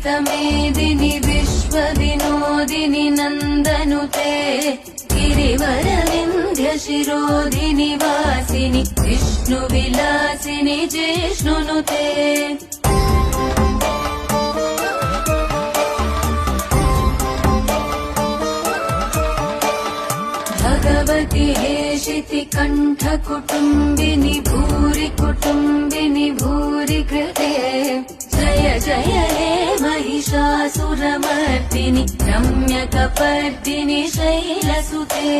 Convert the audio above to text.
मेदिनि विश्वविनोदिनि नन्दनुते गिरिवरविन्ध्यशिरोधिनि वासिनि विष्णुविलासिनि जिष्णुनुते भगवति हेशिति कण्ठकुटुम्बिनि भूरि कुटुम्बिनि भूरि कृते जय जय हे महिषासुरमर्दिनि रम्यकपर्दिनि शैलसुते